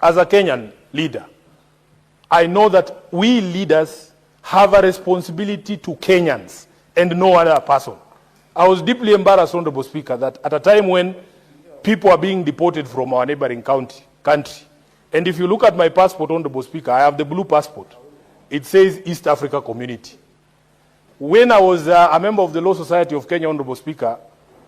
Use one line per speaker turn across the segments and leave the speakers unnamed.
As a Kenyan leader, I know that we leaders have a responsibility to Kenyans and no other person. I was deeply embarrassed, Honorable Speaker, that at a time when people are being deported from our neighboring country, and if you look at my passport, Honorable Speaker, I have the blue passport. It says East Africa Community. When I was a member of the Law Society of Kenya, Honorable Speaker,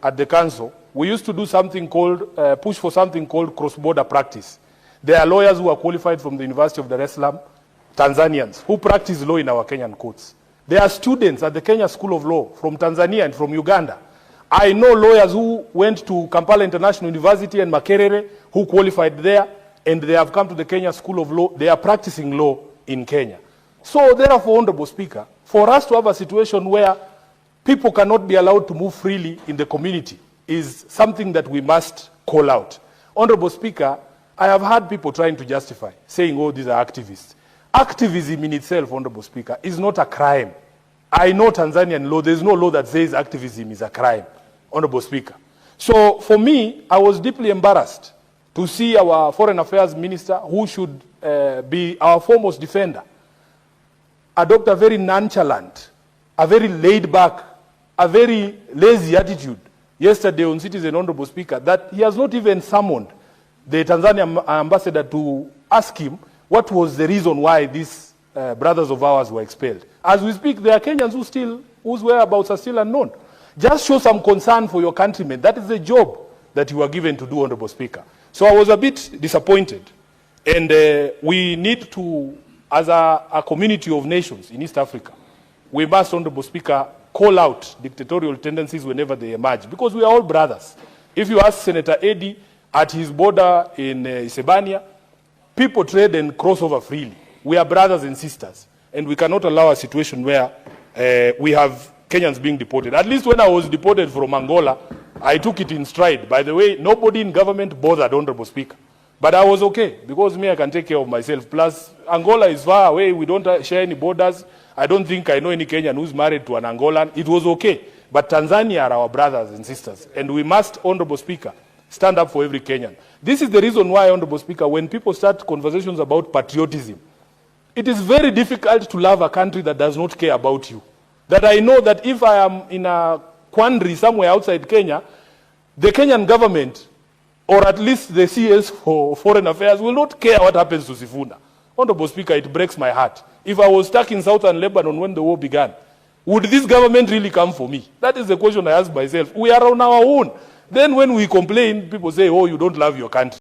at the council, we used to do something called, push for something called cross-border practice. There are lawyers who are qualified from the University of Dar es Salaam, Tanzanians, who practice law in our Kenyan courts. There are students at the Kenya School of Law from Tanzania and from Uganda. I know lawyers who went to Kampala International University and Makerere, who qualified there, and they have come to the Kenya School of Law. They are practicing law in Kenya. So therefore, Honorable Speaker, for us to have a situation where people cannot be allowed to move freely in the community is something that we must call out. Honorable Speaker, I have heard people trying to justify, saying, oh, these are activists. Activism in itself, Honorable Speaker, is not a crime. I know Tanzanian law, there's no law that says activism is a crime, Honorable Speaker. So for me, I was deeply embarrassed to see our Foreign Affairs Minister, who should be our foremost defender, adopt a very nonchalant, a very laid back, a very lazy attitude yesterday on Citizen, Honorable Speaker, that he has not even summoned the Tanzanian ambassador to ask him what was the reason why these brothers of ours were expelled. As we speak, there are Kenyans whose whereabouts are still unknown. Just show some concern for your countrymen. That is the job that you are given to do, Honorable Speaker. So I was a bit disappointed. And we need to, as a community of nations in East Africa, we must, Honorable Speaker, call out dictatorial tendencies whenever they emerge, because we are all brothers. If you ask Senator Eddy at his border in Isebania, people trade and cross over freely. We are brothers and sisters, and we cannot allow a situation where we have Kenyans being deported. At least when I was deported from Angola, I took it in stride. By the way, nobody in government bothered, Honorable Speaker. But I was okay, because me, I can take care of myself. Plus, Angola is far away. We don't share any borders. I don't think I know any Kenyan who's married to an Angolan. It was okay. But Tanzania are our brothers and sisters. And we must, Honorable Speaker, stand up for every Kenyan. This is the reason why, Honorable Speaker, when people start conversations about patriotism, it is very difficult to love a country that does not care about you. That I know that if I am in a quandary somewhere outside Kenya, the Kenyan government, or at least the CS for Foreign Affairs, will not care what happens to Sifuna. Honorable Speaker, it breaks my heart. If I was stuck in southern Lebanon when the war began, would this government really come for me? That is the question I ask myself. We are on our own. Then when we complain, people say, oh, you don't love your country.